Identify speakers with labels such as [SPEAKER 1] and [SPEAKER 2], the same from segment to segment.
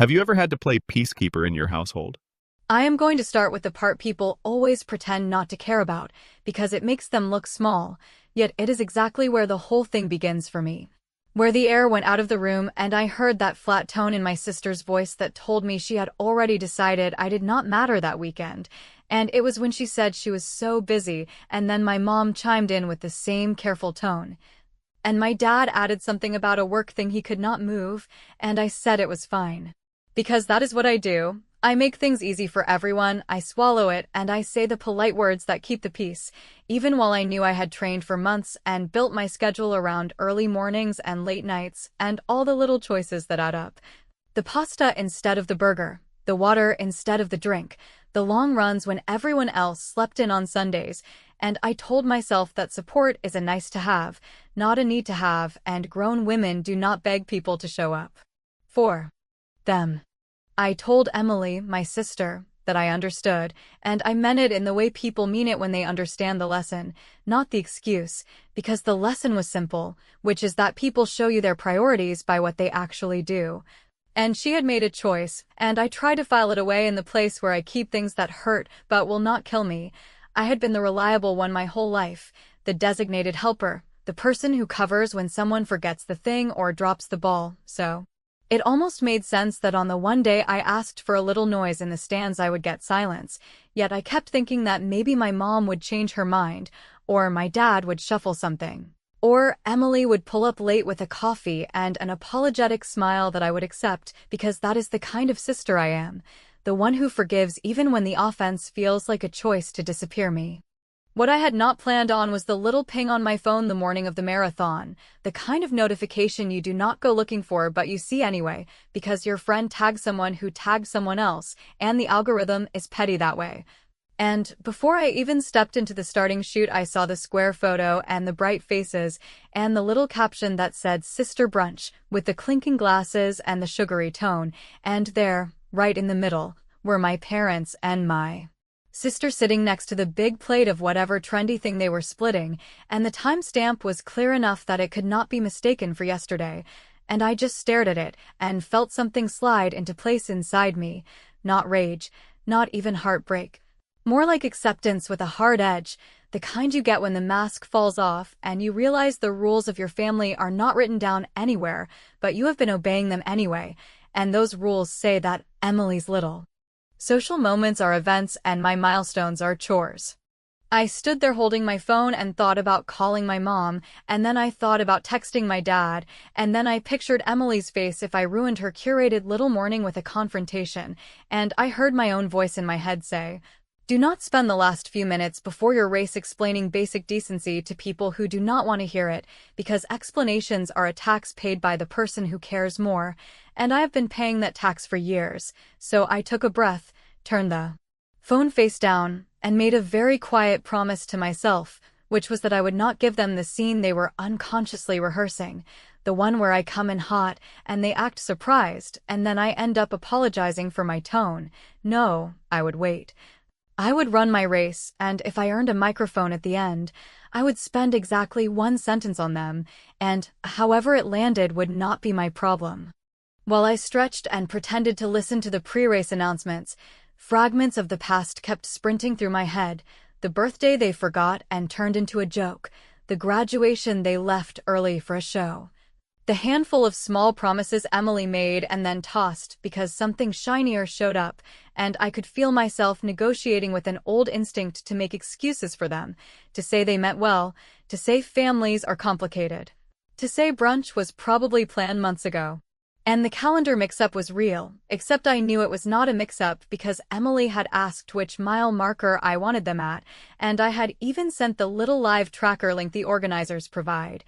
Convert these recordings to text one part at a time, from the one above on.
[SPEAKER 1] Have you ever had to play peacekeeper in your household?
[SPEAKER 2] I am going to start with the part people always pretend not to care about, because it makes them look small, yet it is exactly where the whole thing begins for me. Where the air went out of the room and I heard that flat tone in my sister's voice that told me she had already decided I did not matter that weekend, and it was when she said she was so busy, and then my mom chimed in with the same careful tone. And my dad added something about a work thing he could not move, and I said it was fine. Because that is what I do. I make things easy for everyone, I swallow it, and I say the polite words that keep the peace, even while I knew I had trained for months and built my schedule around early mornings and late nights and all the little choices that add up. The pasta instead of the burger, the water instead of the drink, the long runs when everyone else slept in on Sundays, and I told myself that support is a nice to have, not a need to have, and grown women do not beg people to show up for them. I told Emily, my sister, that I understood, and I meant it in the way people mean it when they understand the lesson, not the excuse, because the lesson was simple, which is that people show you their priorities by what they actually do. And she had made a choice, and I tried to file it away in the place where I keep things that hurt but will not kill me. I had been the reliable one my whole life, the designated helper, the person who covers when someone forgets the thing or drops the ball, so it almost made sense that on the one day I asked for a little noise in the stands I would get silence, yet I kept thinking that maybe my mom would change her mind, or my dad would shuffle something, or Emily would pull up late with a coffee and an apologetic smile that I would accept because that is the kind of sister I am, the one who forgives even when the offense feels like a choice to disappear me. What I had not planned on was the little ping on my phone the morning of the marathon, the kind of notification you do not go looking for but you see anyway, because your friend tagged someone who tagged someone else, and the algorithm is petty that way. And before I even stepped into the starting chute, I saw the square photo and the bright faces, and the little caption that said Sister Brunch, with the clinking glasses and the sugary tone, and there, right in the middle, were my parents and my sister sitting next to the big plate of whatever trendy thing they were splitting, and the timestamp was clear enough that it could not be mistaken for yesterday, and I just stared at it and felt something slide into place inside me, not rage, not even heartbreak, more like acceptance with a hard edge, the kind you get when the mask falls off and you realize the rules of your family are not written down anywhere, but you have been obeying them anyway, and those rules say that Emily's little social moments are events and my milestones are chores. I stood there holding my phone and thought about calling my mom, and then I thought about texting my dad, and then I pictured Emily's face if I ruined her curated little morning with a confrontation, and I heard my own voice in my head say, "Do not spend the last few minutes before your race explaining basic decency to people who do not want to hear it, because explanations are a tax paid by the person who cares more, and I have been paying that tax for years." So I took a breath, turned the phone face down, and made a very quiet promise to myself, which was that I would not give them the scene they were unconsciously rehearsing, the one where I come in hot and they act surprised, and then I end up apologizing for my tone. No, I would wait. I would run my race, and if I earned a microphone at the end, I would spend exactly one sentence on them, and however it landed would not be my problem. While I stretched and pretended to listen to the pre-race announcements, fragments of the past kept sprinting through my head, the birthday they forgot and turned into a joke, the graduation they left early for a show, the handful of small promises Emily made and then tossed because something shinier showed up, and I could feel myself negotiating with an old instinct to make excuses for them, to say they meant well, to say families are complicated, to say brunch was probably planned months ago. And the calendar mix-up was real, except I knew it was not a mix-up because Emily had asked which mile marker I wanted them at, and I had even sent the little live tracker link the organizers provide.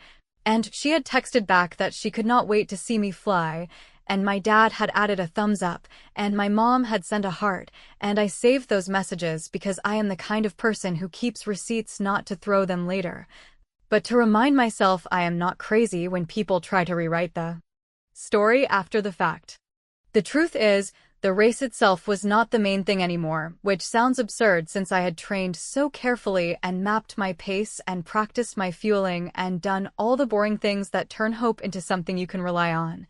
[SPEAKER 2] And she had texted back that she could not wait to see me fly, and my dad had added a thumbs up, and my mom had sent a heart, and I saved those messages because I am the kind of person who keeps receipts not to throw them later, but to remind myself I am not crazy when people try to rewrite the story after the fact. The truth is, the race itself was not the main thing anymore, which sounds absurd since I had trained so carefully and mapped my pace and practiced my fueling and done all the boring things that turn hope into something you can rely on.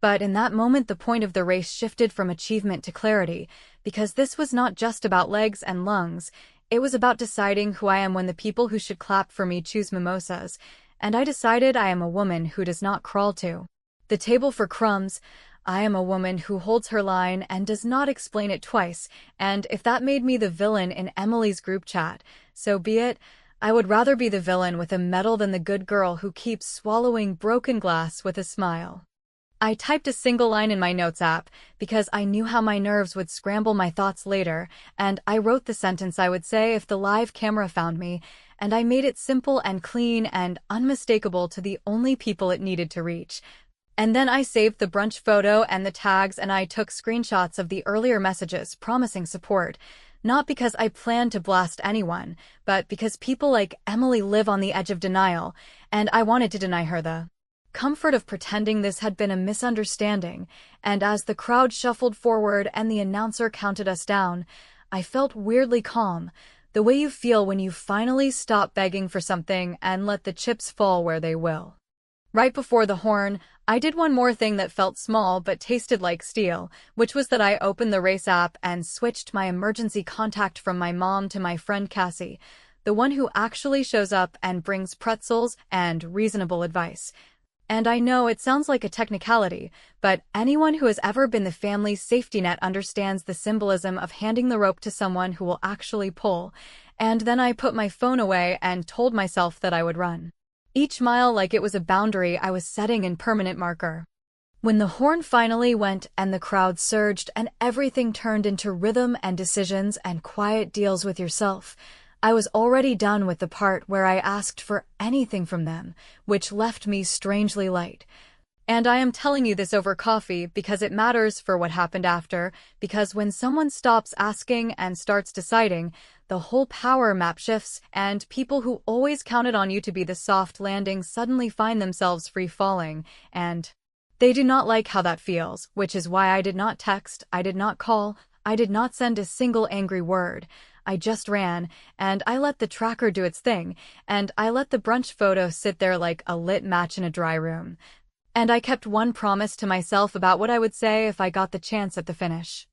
[SPEAKER 2] But in that moment, the point of the race shifted from achievement to clarity, because this was not just about legs and lungs. It was about deciding who I am when the people who should clap for me choose mimosas, and I decided I am a woman who does not crawl to the table for crumbs. I am a woman who holds her line and does not explain it twice, and if that made me the villain in Emily's group chat, so be it. I would rather be the villain with a medal than the good girl who keeps swallowing broken glass with a smile. I typed a single line in my notes app because I knew how my nerves would scramble my thoughts later, and I wrote the sentence I would say if the live camera found me, and I made it simple and clean and unmistakable to the only people it needed to reach. And then I saved the brunch photo and the tags, and I took screenshots of the earlier messages promising support, not because I planned to blast anyone, but because people like Emily live on the edge of denial, and I wanted to deny her the comfort of pretending this had been a misunderstanding. And as the crowd shuffled forward and the announcer counted us down, I felt weirdly calm, the way you feel when you finally stop begging for something and let the chips fall where they will. Right before the horn, I did one more thing that felt small but tasted like steel, which was that I opened the race app and switched my emergency contact from my mom to my friend Cassie, the one who actually shows up and brings pretzels and reasonable advice. And I know it sounds like a technicality, but anyone who has ever been the family's safety net understands the symbolism of handing the rope to someone who will actually pull. And then I put my phone away and told myself that I would run each mile like it was a boundary I was setting in permanent marker. When the horn finally went and the crowd surged and everything turned into rhythm and decisions and quiet deals with yourself, I was already done with the part where I asked for anything from them, which left me strangely light. And I am telling you this over coffee because it matters for what happened after, because when someone stops asking and starts deciding, the whole power map shifts, and people who always counted on you to be the soft landing suddenly find themselves free falling, and they do not like how that feels, which is why I did not text, I did not call, I did not send a single angry word. I just ran, and I let the tracker do its thing, and I let the brunch photo sit there like a lit match in a dry room. And I kept one promise to myself about what I would say if I got the chance at the finish.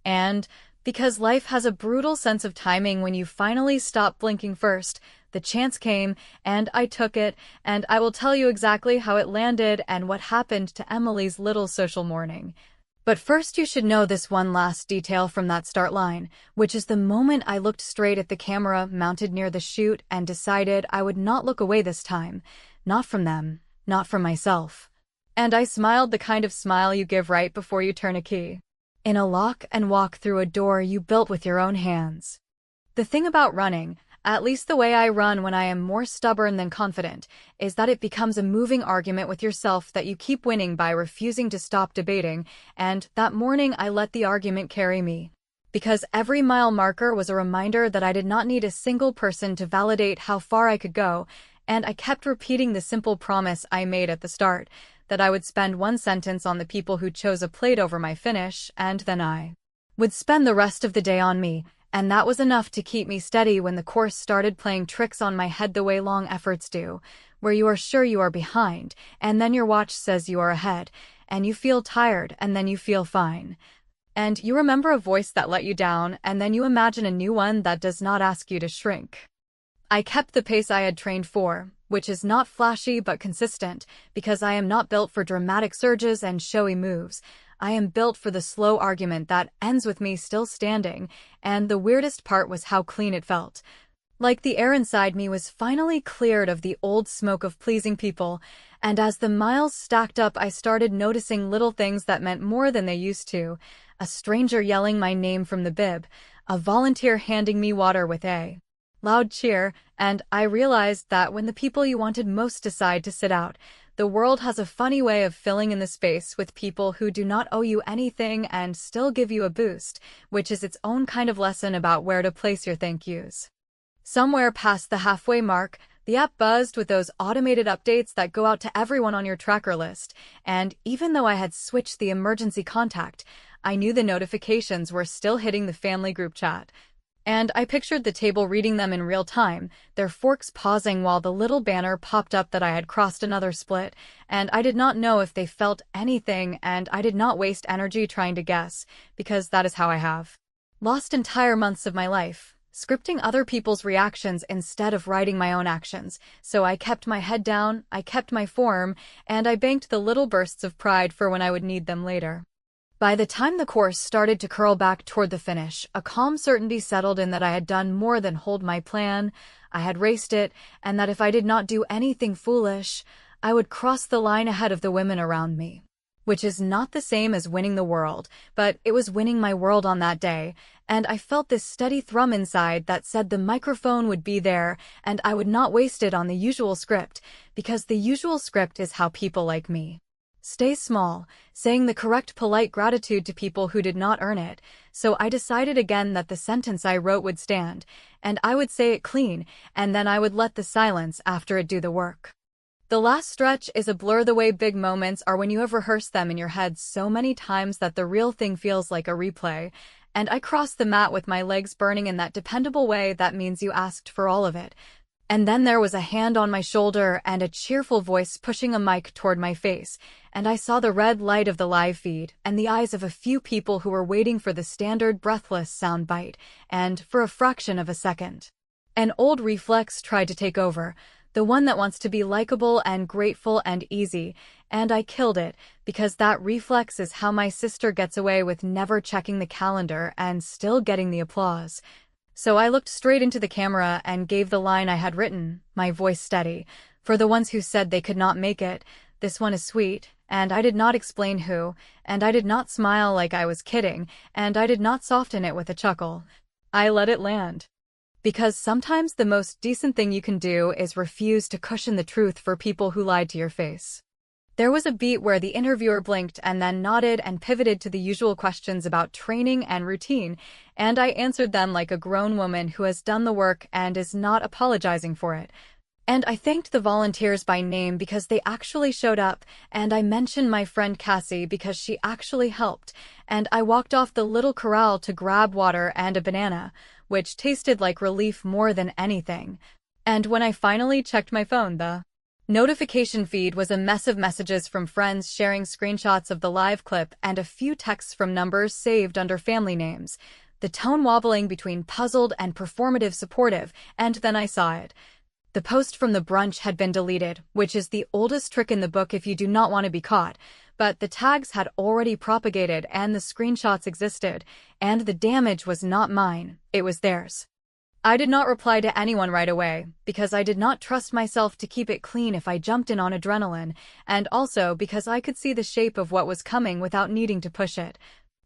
[SPEAKER 2] And because life has a brutal sense of timing, when you finally stop blinking first, the chance came, and I took it, and I will tell you exactly how it landed and what happened to Emily's little social morning. But first you should know this one last detail from that start line, which is the moment I looked straight at the camera mounted near the chute and decided I would not look away this time. Not from them, not from myself. And I smiled, the kind of smile you give right before you turn a key in a lock and walk through a door you built with your own hands. The thing about running, at least the way I run when I am more stubborn than confident, is that it becomes a moving argument with yourself that you keep winning by refusing to stop debating, and that morning I let the argument carry me. Because every mile marker was a reminder that I did not need a single person to validate how far I could go, and I kept repeating the simple promise I made at the start, that I would spend one sentence on the people who chose a plate over my finish, and then I would spend the rest of the day on me, and that was enough to keep me steady when the course started playing tricks on my head the way long efforts do, where you are sure you are behind, and then your watch says you are ahead, and you feel tired, and then you feel fine. And you remember a voice that let you down, and then you imagine a new one that does not ask you to shrink. I kept the pace I had trained for, which is not flashy but consistent, because I am not built for dramatic surges and showy moves. I am built for the slow argument that ends with me still standing, and the weirdest part was how clean it felt. Like the air inside me was finally cleared of the old smoke of pleasing people, and as the miles stacked up I started noticing little things that meant more than they used to. A stranger yelling my name from the bib, a volunteer handing me water with a loud cheer, and I realized that when the people you wanted most decide to sit out, the world has a funny way of filling in the space with people who do not owe you anything and still give you a boost, which is its own kind of lesson about where to place your thank yous. Somewhere past the halfway mark, the app buzzed with those automated updates that go out to everyone on your tracker list, and even though I had switched the emergency contact, I knew the notifications were still hitting the family group chat. And I pictured the table reading them in real time, their forks pausing while the little banner popped up that I had crossed another split, and I did not know if they felt anything, and I did not waste energy trying to guess, because that is how I have lost entire months of my life, scripting other people's reactions instead of writing my own actions. So I kept my head down, I kept my form, and I banked the little bursts of pride for when I would need them later. By the time the course started to curl back toward the finish, a calm certainty settled in that I had done more than hold my plan, I had raced it, and that if I did not do anything foolish, I would cross the line ahead of the women around me. Which is not the same as winning the world, but it was winning my world on that day, and I felt this steady thrum inside that said the microphone would be there, and I would not waste it on the usual script, because the usual script is how people like me stay small, saying the correct polite gratitude to people who did not earn it. So I decided again that the sentence I wrote would stand, and I would say it clean, and then I would let the silence after it do the work. The last stretch is a blur the way big moments are when you have rehearsed them in your head so many times that the real thing feels like a replay, and I crossed the mat with my legs burning in that dependable way that means you asked for all of it. And then there was a hand on my shoulder and a cheerful voice pushing a mic toward my face, and I saw the red light of the live feed and the eyes of a few people who were waiting for the standard breathless soundbite, and for a fraction of a second, an old reflex tried to take over, the one that wants to be likable and grateful and easy, and I killed it, because that reflex is how my sister gets away with never checking the calendar and still getting the applause. So I looked straight into the camera and gave the line I had written, my voice steady. For the ones who said they could not make it, this one is sweet, and I did not explain who, and I did not smile like I was kidding, and I did not soften it with a chuckle. I let it land. Because sometimes the most decent thing you can do is refuse to cushion the truth for people who lied to your face. There was a beat where the interviewer blinked and then nodded and pivoted to the usual questions about training and routine, and I answered them like a grown woman who has done the work and is not apologizing for it. And I thanked the volunteers by name because they actually showed up, and I mentioned my friend Cassie because she actually helped, and I walked off the little corral to grab water and a banana, which tasted like relief more than anything. And when I finally checked my phone, the notification feed was a mess of messages from friends sharing screenshots of the live clip and a few texts from numbers saved under family names, the tone wobbling between puzzled and performative supportive, and then I saw it. The post from the brunch had been deleted, which is the oldest trick in the book if you do not want to be caught, but the tags had already propagated and the screenshots existed, and the damage was not mine, it was theirs. I did not reply to anyone right away, because I did not trust myself to keep it clean if I jumped in on adrenaline, and also because I could see the shape of what was coming without needing to push it.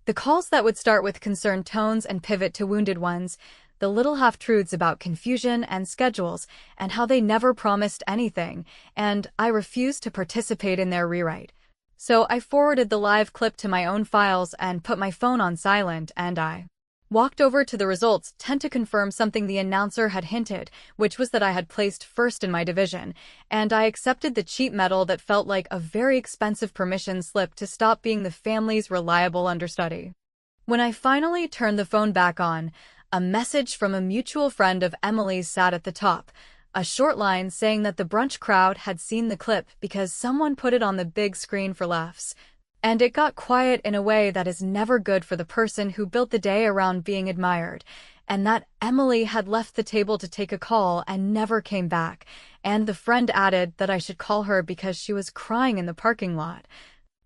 [SPEAKER 2] The calls that would start with concerned tones and pivot to wounded ones, the little half-truths about confusion and schedules, and how they never promised anything, and I refused to participate in their rewrite. So I forwarded the live clip to my own files and put my phone on silent, and I walked over to the results tent to confirm something the announcer had hinted, which was that I had placed first in my division, and I accepted the cheap medal that felt like a very expensive permission slip to stop being the family's reliable understudy. When I finally turned the phone back on, a message from a mutual friend of Emily's sat at the top, a short line saying that the brunch crowd had seen the clip because someone put it on the big screen for laughs. And it got quiet in a way that is never good for the person who built the day around being admired, and that Emily had left the table to take a call and never came back, and the friend added that I should call her because she was crying in the parking lot,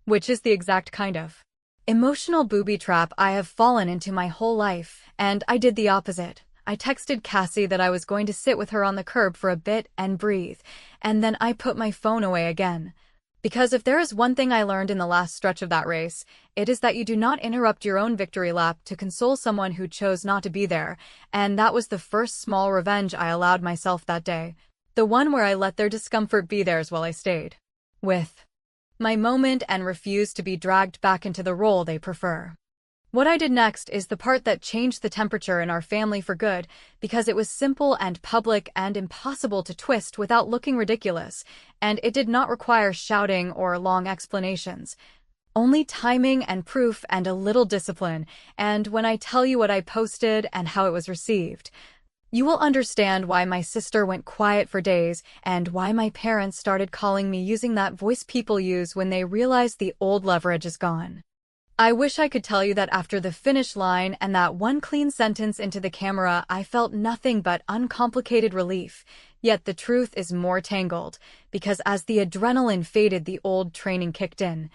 [SPEAKER 2] which is the exact kind of emotional booby trap I have fallen into my whole life, and I did the opposite. I texted Cassie that I was going to sit with her on the curb for a bit and breathe, and then I put my phone away again. Because if there is one thing I learned in the last stretch of that race, it is that you do not interrupt your own victory lap to console someone who chose not to be there, and that was the first small revenge I allowed myself that day. The one where I let their discomfort be theirs while I stayed with my moment and refused to be dragged back into the role they prefer. What I did next is the part that changed the temperature in our family for good, because it was simple and public and impossible to twist without looking ridiculous, and it did not require shouting or long explanations. Only timing and proof and a little discipline, and when I tell you what I posted and how it was received, you will understand why my sister went quiet for days and why my parents started calling me using that voice people use when they realize the old leverage is gone. I wish I could tell you that after the finish line and that one clean sentence into the camera, I felt nothing but uncomplicated relief. Yet the truth is more tangled, because as the adrenaline faded, the old training kicked in.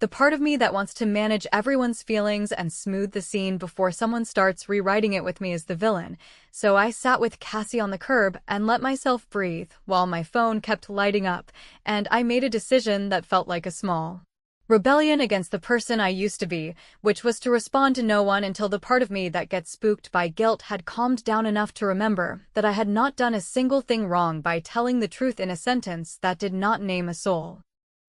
[SPEAKER 2] The part of me that wants to manage everyone's feelings and smooth the scene before someone starts rewriting it with me is the villain. So I sat with Cassie on the curb and let myself breathe while my phone kept lighting up, and I made a decision that felt like a small rebellion against the person I used to be, which was to respond to no one until the part of me that gets spooked by guilt had calmed down enough to remember that I had not done a single thing wrong by telling the truth in a sentence that did not name a soul.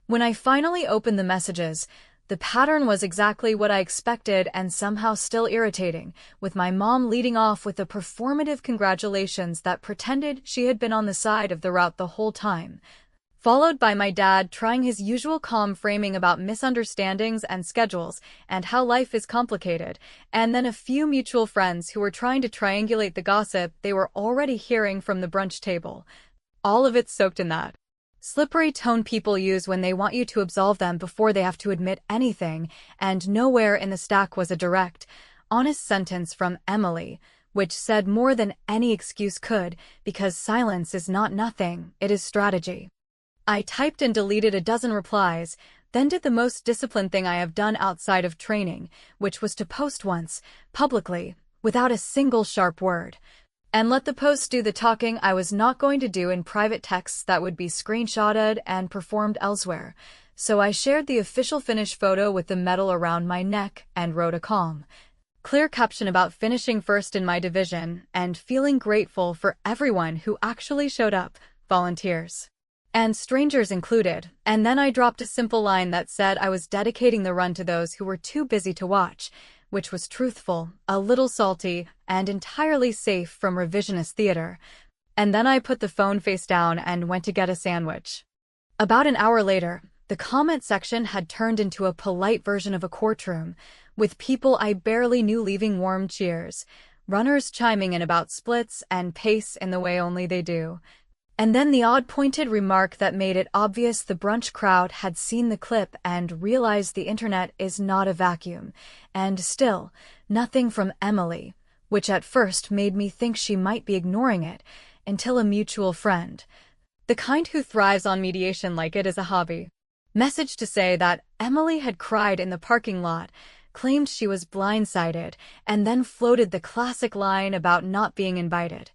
[SPEAKER 2] When I finally opened the messages, the pattern was exactly what I expected and somehow still irritating, with my mom leading off with a performative congratulations that pretended she had been on the side of the route the whole time, followed by my dad trying his usual calm framing about misunderstandings and schedules and how life is complicated, and then a few mutual friends who were trying to triangulate the gossip they were already hearing from the brunch table. All of it soaked in that slippery tone people use when they want you to absolve them before they have to admit anything, and nowhere in the stack was a direct, honest sentence from Emily, which said more than any excuse could, because silence is not nothing, it is strategy. I typed and deleted a dozen replies, then did the most disciplined thing I have done outside of training, which was to post once, publicly, without a single sharp word, and let the post do the talking I was not going to do in private texts that would be screenshotted and performed elsewhere. So I shared the official finish photo with the medal around my neck and wrote a calm, clear caption about finishing first in my division and feeling grateful for everyone who actually showed up, volunteers and strangers included, and then I dropped a simple line that said I was dedicating the run to those who were too busy to watch, which was truthful, a little salty, and entirely safe from revisionist theater. And then I put the phone face down and went to get a sandwich. About an hour later, the comment section had turned into a polite version of a courtroom, with people I barely knew leaving warm cheers, runners chiming in about splits and pace in the way only they do. And then the odd pointed remark that made it obvious the brunch crowd had seen the clip and realized the internet is not a vacuum. And still, nothing from Emily, which at first made me think she might be ignoring it, until a mutual friend, the kind who thrives on mediation like it is a hobby, messaged to say that Emily had cried in the parking lot, claimed she was blindsided, and then floated the classic line about not being invited,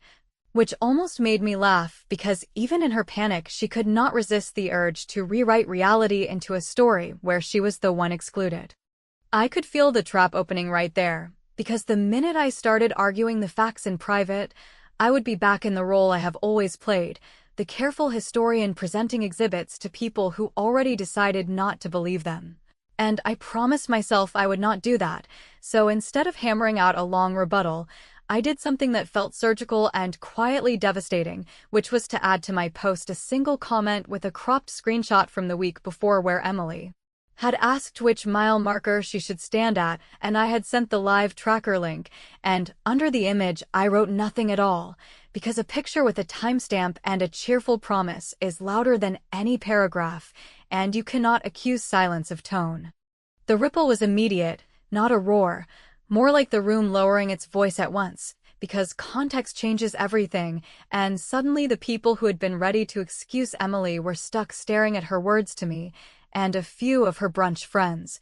[SPEAKER 2] which almost made me laugh because even in her panic she could not resist the urge to rewrite reality into a story where she was the one excluded. I could feel the trap opening right there, because the minute I started arguing the facts in private, I would be back in the role I have always played, the careful historian presenting exhibits to people who already decided not to believe them. And I promised myself I would not do that, so instead of hammering out a long rebuttal, I did something that felt surgical and quietly devastating, which was to add to my post a single comment with a cropped screenshot from the week before where Emily had asked which mile marker she should stand at, and I had sent the live tracker link, and under the image I wrote nothing at all, because a picture with a timestamp and a cheerful promise is louder than any paragraph, and you cannot accuse silence of tone. The ripple was immediate, not a roar, more like the room lowering its voice at once, because context changes everything, and suddenly the people who had been ready to excuse Emily were stuck staring at her words to me, and a few of her brunch friends,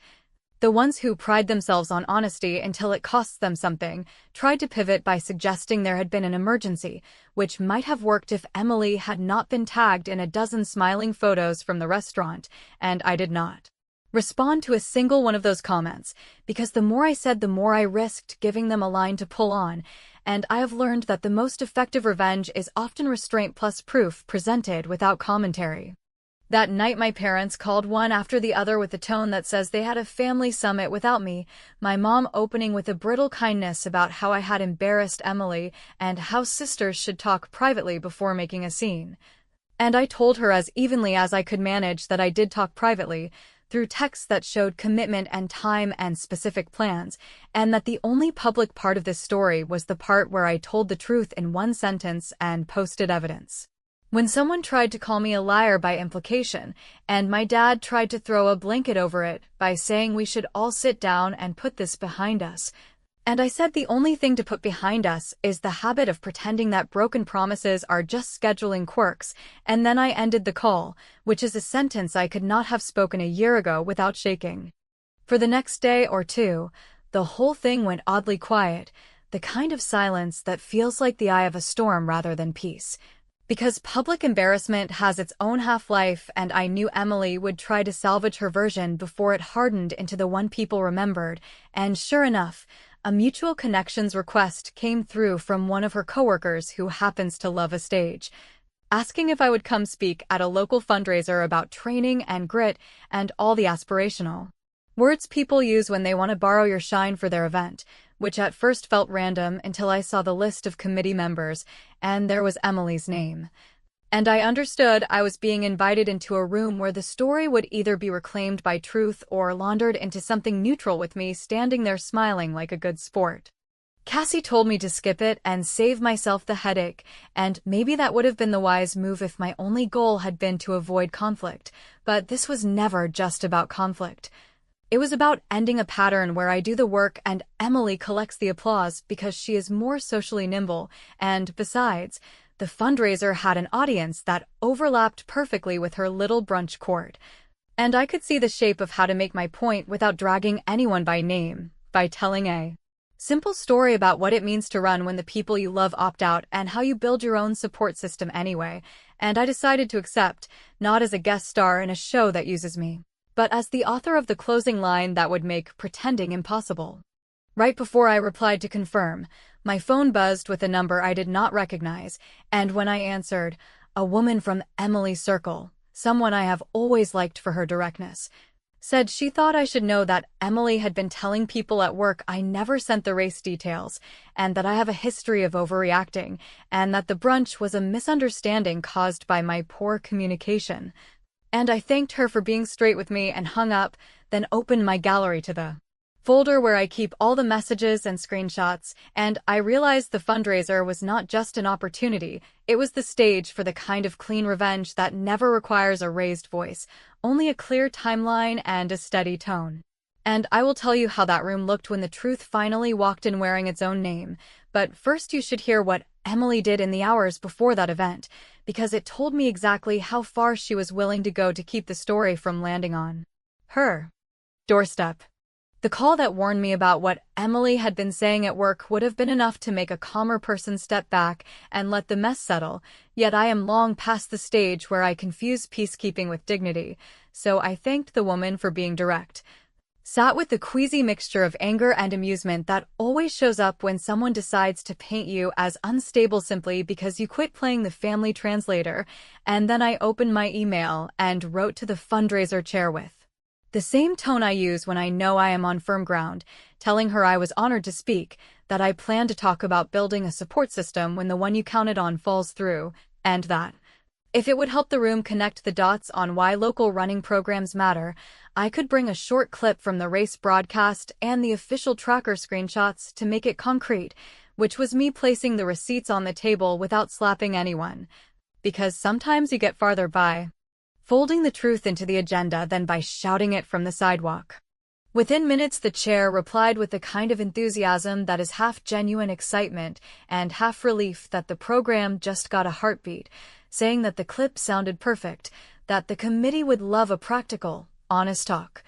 [SPEAKER 2] the ones who pride themselves on honesty until it costs them something, tried to pivot by suggesting there had been an emergency, which might have worked if Emily had not been tagged in a dozen smiling photos from the restaurant, and I did not respond to a single one of those comments, because the more I said, the more I risked giving them a line to pull on, and I have learned that the most effective revenge is often restraint plus proof presented without commentary. That night my parents called one after the other with a tone that says they had a family summit without me, my mom opening with a brittle kindness about how I had embarrassed Emily and how sisters should talk privately before making a scene. And I told her as evenly as I could manage that I did talk privately, through texts that showed commitment and time and specific plans, and that the only public part of this story was the part where I told the truth in one sentence and posted evidence. When someone tried to call me a liar by implication, and my dad tried to throw a blanket over it by saying we should all sit down and put this behind us, and I said the only thing to put behind us is the habit of pretending that broken promises are just scheduling quirks, and then I ended the call, which is a sentence I could not have spoken a year ago without shaking. For the next day or two, the whole thing went oddly quiet, the kind of silence that feels like the eye of a storm rather than peace. Because public embarrassment has its own half-life, and I knew Emily would try to salvage her version before it hardened into the one people remembered, and sure enough, a mutual connections request came through from one of her coworkers who happens to love a stage, asking if I would come speak at a local fundraiser about training and grit and all the aspirational words people use when they want to borrow your shine for their event, which at first felt random until I saw the list of committee members, and there was Emily's name. And I understood I was being invited into a room where the story would either be reclaimed by truth or laundered into something neutral with me standing there smiling like a good sport. Cassie told me to skip it and save myself the headache, and maybe that would have been the wise move if my only goal had been to avoid conflict, but this was never just about conflict. It was about ending a pattern where I do the work and Emily collects the applause because she is more socially nimble, and besides, the fundraiser had an audience that overlapped perfectly with her little brunch court. And I could see the shape of how to make my point without dragging anyone by name, by telling a simple story about what it means to run when the people you love opt out and how you build your own support system anyway, and I decided to accept, not as a guest star in a show that uses me, but as the author of the closing line that would make pretending impossible. Right before I replied to confirm, my phone buzzed with a number I did not recognize, and when I answered, a woman from Emily's circle, someone I have always liked for her directness, said she thought I should know that Emily had been telling people at work I never sent the race details, and that I have a history of overreacting, and that the brunch was a misunderstanding caused by my poor communication. And I thanked her for being straight with me and hung up, then opened my gallery to the folder where I keep all the messages and screenshots, and I realized the fundraiser was not just an opportunity, it was the stage for the kind of clean revenge that never requires a raised voice, only a clear timeline and a steady tone. And I will tell you how that room looked when the truth finally walked in wearing its own name, but first you should hear what Emily did in the hours before that event, because it told me exactly how far she was willing to go to keep the story from landing on her doorstep. The call that warned me about what Emily had been saying at work would have been enough to make a calmer person step back and let the mess settle, yet I am long past the stage where I confuse peacekeeping with dignity, so I thanked the woman for being direct. Sat with the queasy mixture of anger and amusement that always shows up when someone decides to paint you as unstable simply because you quit playing the family translator, and then I opened my email and wrote to the fundraiser chair with the same tone I use when I know I am on firm ground, telling her I was honored to speak, that I plan to talk about building a support system when the one you counted on falls through, and that if it would help the room connect the dots on why local running programs matter, I could bring a short clip from the race broadcast and the official tracker screenshots to make it concrete, which was me placing the receipts on the table without slapping anyone. Because sometimes you get farther by folding the truth into the agenda than by shouting it from the sidewalk. Within minutes the chair replied with the kind of enthusiasm that is half genuine excitement and half relief that the program just got a heartbeat, saying that the clip sounded perfect, that the committee would love a practical, honest talk,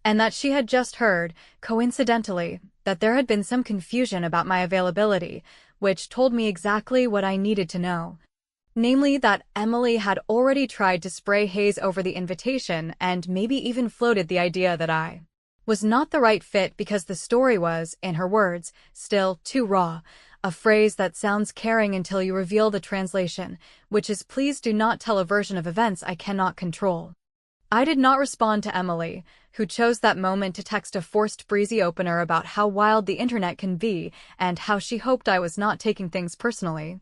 [SPEAKER 2] and that she had just heard, coincidentally, that there had been some confusion about my availability, which told me exactly what I needed to know. Namely that Emily had already tried to spray haze over the invitation and maybe even floated the idea that I was not the right fit because the story was, in her words, still too raw, a phrase that sounds caring until you reveal the translation, which is please do not tell a version of events I cannot control. I did not respond to Emily, who chose that moment to text a forced breezy opener about how wild the internet can be and how she hoped I was not taking things personally.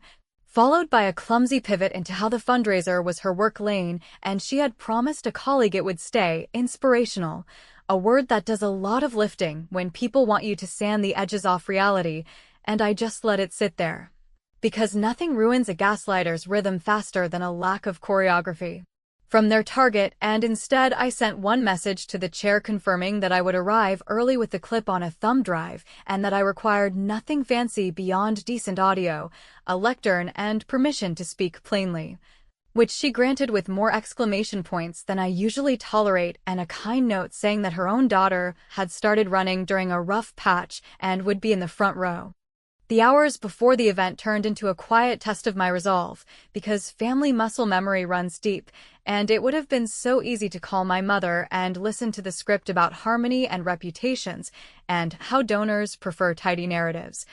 [SPEAKER 2] followed by a clumsy pivot into how the fundraiser was her work lane and she had promised a colleague it would stay inspirational, a word that does a lot of lifting when people want you to sand the edges off reality, and I just let it sit there. Because nothing ruins a gaslighter's rhythm faster than a lack of choreography from their target, and instead I sent one message to the chair confirming that I would arrive early with the clip on a thumb drive and that I required nothing fancy beyond decent audio, a lectern, and permission to speak plainly, which she granted with more exclamation points than I usually tolerate and a kind note saying that her own daughter had started running during a rough patch and would be in the front row. The hours before the event turned into a quiet test of my resolve, because family muscle memory runs deep, and it would have been so easy to call my mother and listen to the script about harmony and reputations, and how donors prefer tidy narratives.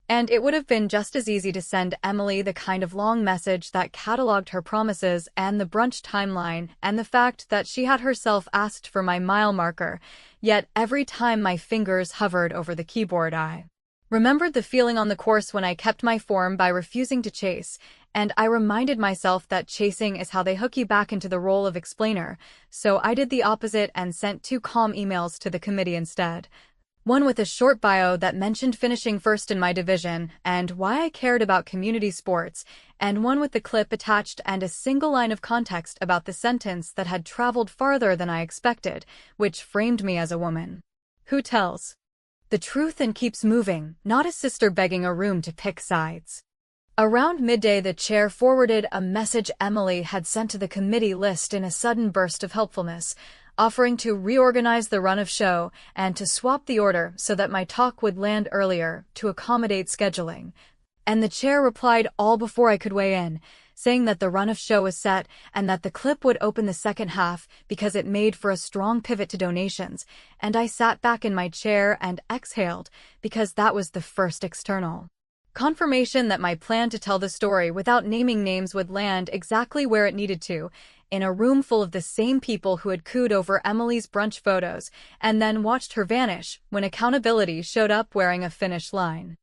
[SPEAKER 2] And it would have been just as easy to send Emily the kind of long message that cataloged her promises and the brunch timeline and the fact that she had herself asked for my mile marker, yet every time my fingers hovered over the keyboard I remembered the feeling on the course when I kept my form by refusing to chase, and I reminded myself that chasing is how they hook you back into the role of explainer, so I did the opposite and sent 2 calm emails to the committee instead. One with a short bio that mentioned finishing first in my division and why I cared about community sports, and one with the clip attached and a single line of context about the sentence that had traveled farther than I expected, which framed me as a woman who tells the truth and keeps moving, not a sister begging a room to pick sides. Around midday, the chair forwarded a message Emily had sent to the committee list in a sudden burst of helpfulness, offering to reorganize the run of show and to swap the order so that my talk would land earlier to accommodate scheduling. And the chair replied all before I could weigh in, saying that the run of show was set and that the clip would open the second half because it made for a strong pivot to donations, and I sat back in my chair and exhaled because that was the first external confirmation that my plan to tell the story without naming names would land exactly where it needed to, in a room full of the same people who had cooed over Emily's brunch photos and then watched her vanish when accountability showed up wearing a finish line.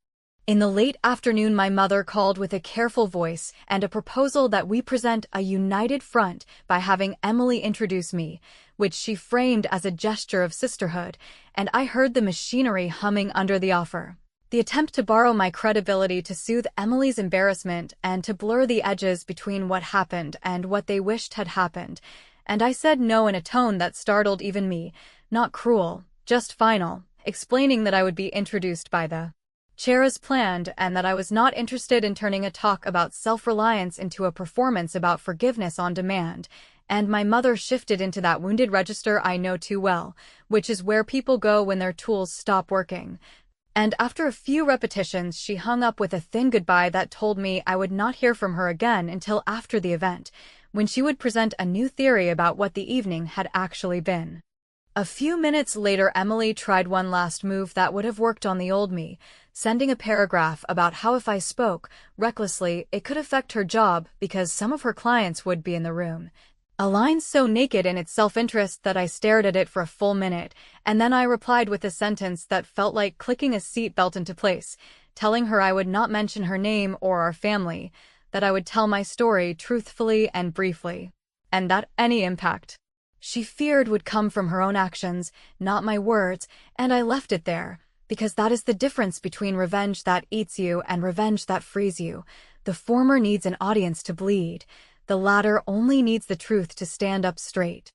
[SPEAKER 2] In the late afternoon, my mother called with a careful voice and a proposal that we present a united front by having Emily introduce me, which she framed as a gesture of sisterhood, and I heard the machinery humming under the offer. The attempt to borrow my credibility to soothe Emily's embarrassment and to blur the edges between what happened and what they wished had happened, and I said no in a tone that startled even me, not cruel, just final, explaining that I would be introduced by the chair as planned and that I was not interested in turning a talk about self-reliance into a performance about forgiveness on demand, and my mother shifted into that wounded register I know too well, which is where people go when their tools stop working. And after a few repetitions, she hung up with a thin goodbye that told me I would not hear from her again until after the event, when she would present a new theory about what the evening had actually been. A few minutes later, Emily tried one last move that would have worked on the old me, sending a paragraph about how if I spoke recklessly, it could affect her job because some of her clients would be in the room. A line so naked in its self-interest that I stared at it for a full minute, and then I replied with a sentence that felt like clicking a seatbelt into place, telling her I would not mention her name or our family, that I would tell my story truthfully and briefly, and that any impact she feared would come from her own actions, not my words, and I left it there, because that is the difference between revenge that eats you and revenge that frees you. The former needs an audience to bleed. The latter only needs the truth to stand up straight.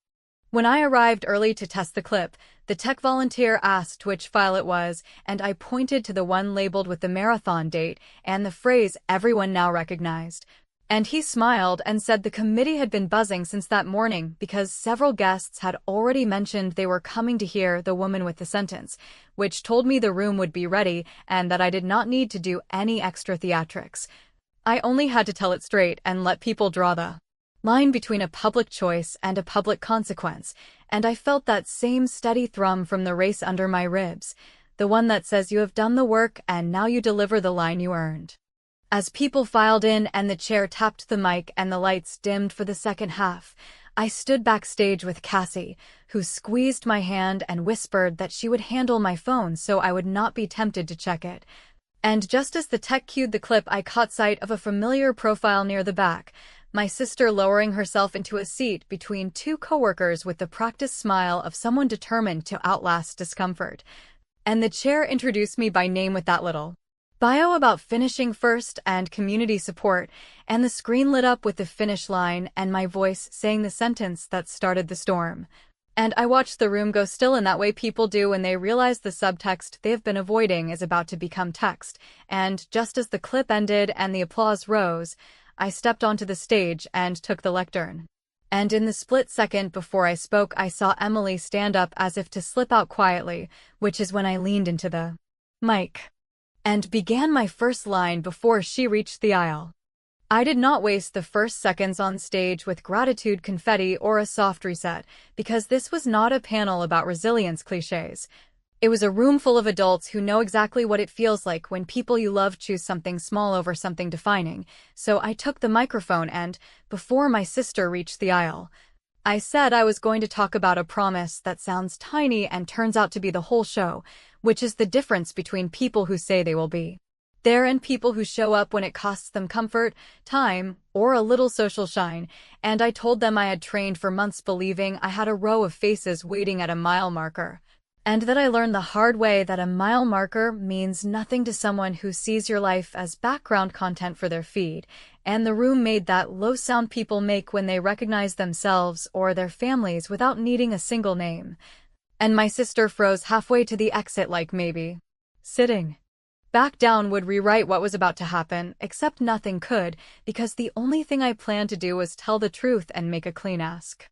[SPEAKER 2] When I arrived early to test the clip, the tech volunteer asked which file it was, and I pointed to the one labeled with the marathon date and the phrase everyone now recognized. And he smiled and said the committee had been buzzing since that morning because several guests had already mentioned they were coming to hear the woman with the sentence, which told me the room would be ready and that I did not need to do any extra theatrics. I only had to tell it straight and let people draw the line between a public choice and a public consequence, and I felt that same steady thrum from the race under my ribs, the one that says you have done the work and now you deliver the line you earned. As people filed in and the chair tapped the mic and the lights dimmed for the second half, I stood backstage with Cassie, who squeezed my hand and whispered that she would handle my phone so I would not be tempted to check it. And just as the tech cued the clip, I caught sight of a familiar profile near the back, my sister lowering herself into a seat between two coworkers with the practiced smile of someone determined to outlast discomfort. And the chair introduced me by name with that little bio about finishing first and community support, and the screen lit up with the finish line and my voice saying the sentence that started the storm. And I watched the room go still in that way people do when they realize the subtext they've been avoiding is about to become text, and just as the clip ended and the applause rose, I stepped onto the stage and took the lectern. And in the split second before I spoke, I saw Emily stand up as if to slip out quietly, which is when I leaned into the mic and began my first line before she reached the aisle. I did not waste the first seconds on stage with gratitude confetti or a soft reset, because this was not a panel about resilience cliches. It was a room full of adults who know exactly what it feels like when people you love choose something small over something defining. So I took the microphone and, before my sister reached the aisle, I said I was going to talk about a promise that sounds tiny and turns out to be the whole show, which is the difference between people who say they will be there and people who show up when it costs them comfort, time, or a little social shine. And I told them I had trained for months believing I had a row of faces waiting at a mile marker, and that I learned the hard way that a mile marker means nothing to someone who sees your life as background content for their feed, and the room made that low sound people make when they recognize themselves or their families without needing a single name. And my sister froze halfway to the exit like maybe sitting back down would rewrite what was about to happen, except nothing could, because the only thing I planned to do was tell the truth and make a clean ask.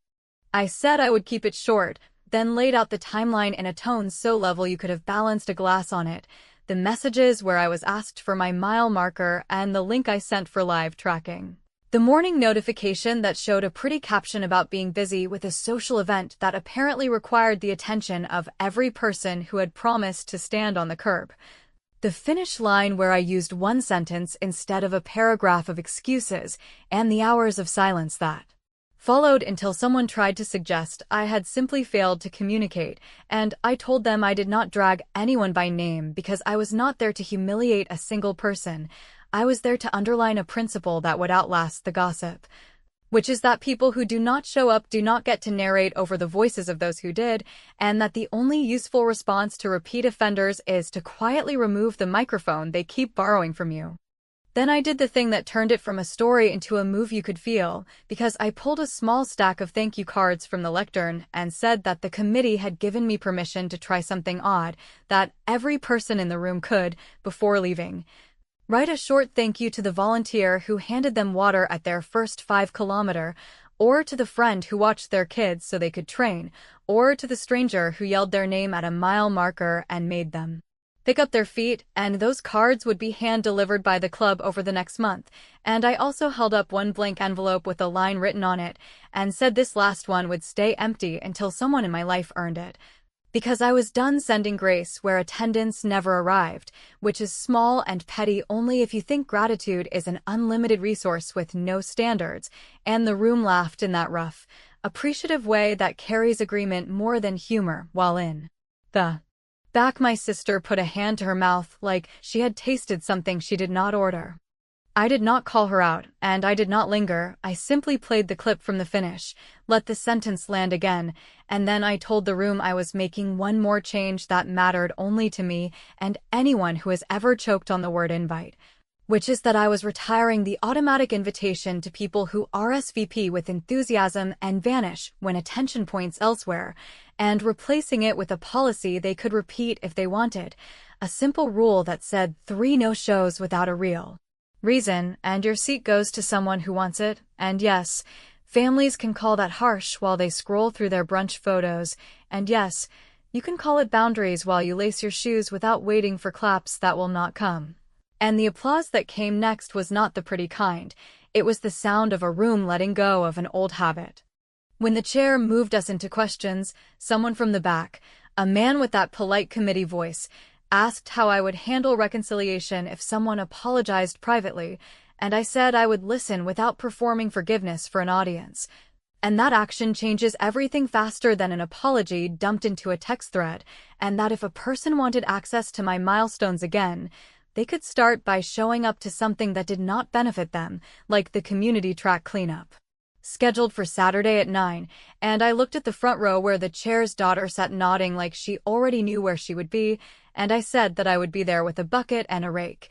[SPEAKER 2] I said I would keep it short, then laid out the timeline in a tone so level you could have balanced a glass on it, the messages where I was asked for my mile marker and the link I sent for live tracking. The morning notification that showed a pretty caption about being busy with a social event that apparently required the attention of every person who had promised to stand on the curb. The finish line where I used one sentence instead of a paragraph of excuses, and the hours of silence that followed until someone tried to suggest I had simply failed to communicate, and I told them I did not drag anyone by name because I was not there to humiliate a single person. I was there to underline a principle that would outlast the gossip, which is that people who do not show up do not get to narrate over the voices of those who did, and that the only useful response to repeat offenders is to quietly remove the microphone they keep borrowing from you. Then I did the thing that turned it from a story into a move you could feel, because I pulled a small stack of thank you cards from the lectern and said that the committee had given me permission to try something odd that every person in the room could, before leaving, write a short thank you to the volunteer who handed them water at their first 5 kilometer, or to the friend who watched their kids so they could train, or to the stranger who yelled their name at a mile marker and made them pick up their feet, and those cards would be hand-delivered by the club over the next month. And I also held up one blank envelope with a line written on it, and said this last one would stay empty until someone in my life earned it. Because I was done sending grace where attendance never arrived, which is small and petty only if you think gratitude is an unlimited resource with no standards, and the room laughed in that rough, appreciative way that carries agreement more than humor while in the back. My sister put a hand to her mouth like she had tasted something she did not order. I did not call her out, and I did not linger. I simply played the clip from the finish, let the sentence land again, and then I told the room I was making one more change that mattered only to me and anyone who has ever choked on the word invite, which is that I was retiring the automatic invitation to people who RSVP with enthusiasm and vanish when attention points elsewhere, and replacing it with a policy they could repeat if they wanted, a simple rule that said 3 no-shows without a real reason, and your seat goes to someone who wants it. And yes, families can call that harsh while they scroll through their brunch photos, and yes, you can call it boundaries while you lace your shoes without waiting for claps that will not come. And the applause that came next was not the pretty kind. It was the sound of a room letting go of an old habit. When the chair moved us into questions, someone from the back, a man with that polite committee voice, asked how I would handle reconciliation if someone apologized privately, and I said I would listen without performing forgiveness for an audience. And that action changes everything faster than an apology dumped into a text thread, and that if a person wanted access to my milestones again, they could start by showing up to something that did not benefit them, like the community track cleanup. Scheduled for Saturday at 9, and I looked at the front row where the chair's daughter sat nodding like she already knew where she would be, and I said that I would be there with a bucket and a rake,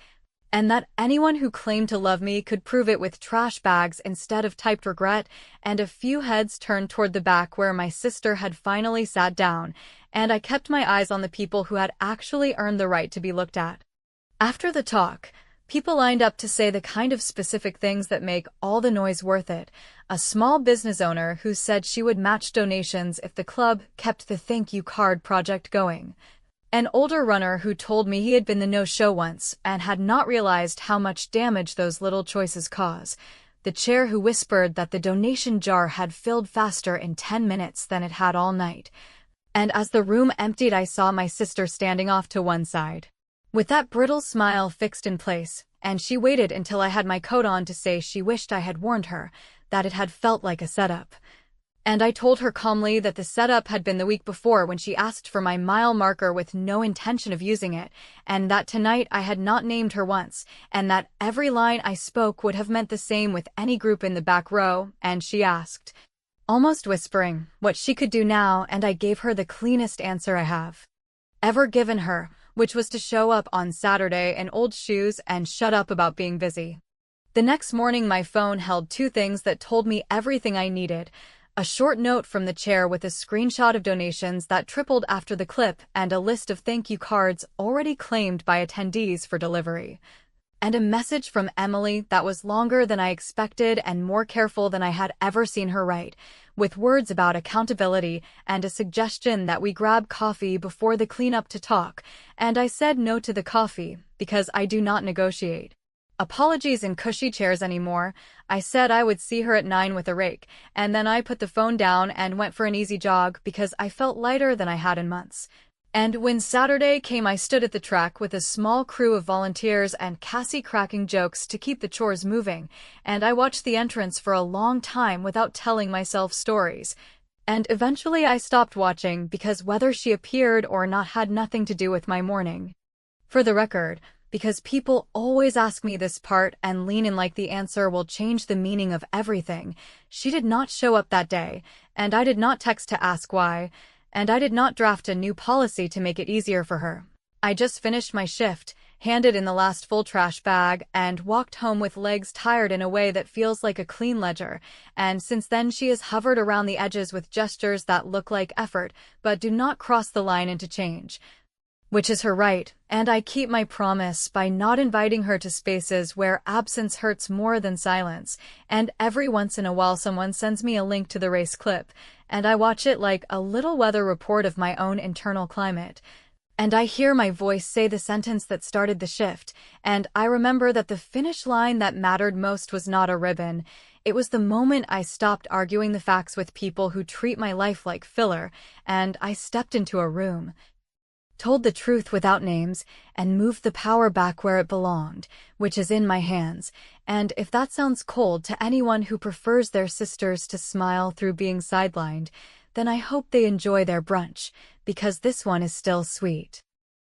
[SPEAKER 2] and that anyone who claimed to love me could prove it with trash bags instead of typed regret, and a few heads turned toward the back where my sister had finally sat down, and I kept my eyes on the people who had actually earned the right to be looked at. After the talk, people lined up to say the kind of specific things that make all the noise worth it. A small business owner who said she would match donations if the club kept the thank you card project going. An older runner who told me he had been the no-show once and had not realized how much damage those little choices cause. The chair who whispered that the donation jar had filled faster in 10 minutes than it had all night. And as the room emptied, I saw my sister standing off to one side, with that brittle smile fixed in place, and she waited until I had my coat on to say she wished I had warned her, that it had felt like a setup. And I told her calmly that the setup had been the week before when she asked for my mile marker with no intention of using it, and that tonight I had not named her once, and that every line I spoke would have meant the same with any group in the back row, and she asked, almost whispering, what she could do now, and I gave her the cleanest answer I have ever given her, which was to show up on Saturday in old shoes and shut up about being busy. The next morning my phone held two things that told me everything I needed: a short note from the chair with a screenshot of donations that tripled after the clip and a list of thank you cards already claimed by attendees for delivery. And a message from Emily that was longer than I expected and more careful than I had ever seen her write, with words about accountability and a suggestion that we grab coffee before the cleanup to talk, and I said no to the coffee because I do not negotiate apologies in cushy chairs anymore. I said I would see her at 9 with a rake, and then I put the phone down and went for an easy jog because I felt lighter than I had in months. And when Saturday came, I stood at the track with a small crew of volunteers and Cassie cracking jokes to keep the chores moving, and I watched the entrance for a long time without telling myself stories. And eventually I stopped watching because whether she appeared or not had nothing to do with my morning. For the record, because people always ask me this part and lean in like the answer will change the meaning of everything, she did not show up that day, and I did not text to ask why, and I did not draft a new policy to make it easier for her. I just finished my shift, handed in the last full trash bag, and walked home with legs tired in a way that feels like a clean ledger, and since then she has hovered around the edges with gestures that look like effort but do not cross the line into change. Which is her right, and I keep my promise by not inviting her to spaces where absence hurts more than silence, and every once in a while someone sends me a link to the race clip, and I watch it like a little weather report of my own internal climate. And I hear my voice say the sentence that started the shift, and I remember that the finish line that mattered most was not a ribbon. It was the moment I stopped arguing the facts with people who treat my life like filler, and I stepped into a room, told the truth without names, and moved the power back where it belonged, which is in my hands. And if that sounds cold to anyone who prefers their sisters to smile through being sidelined, then I hope they enjoy their brunch, because this one is still sweet.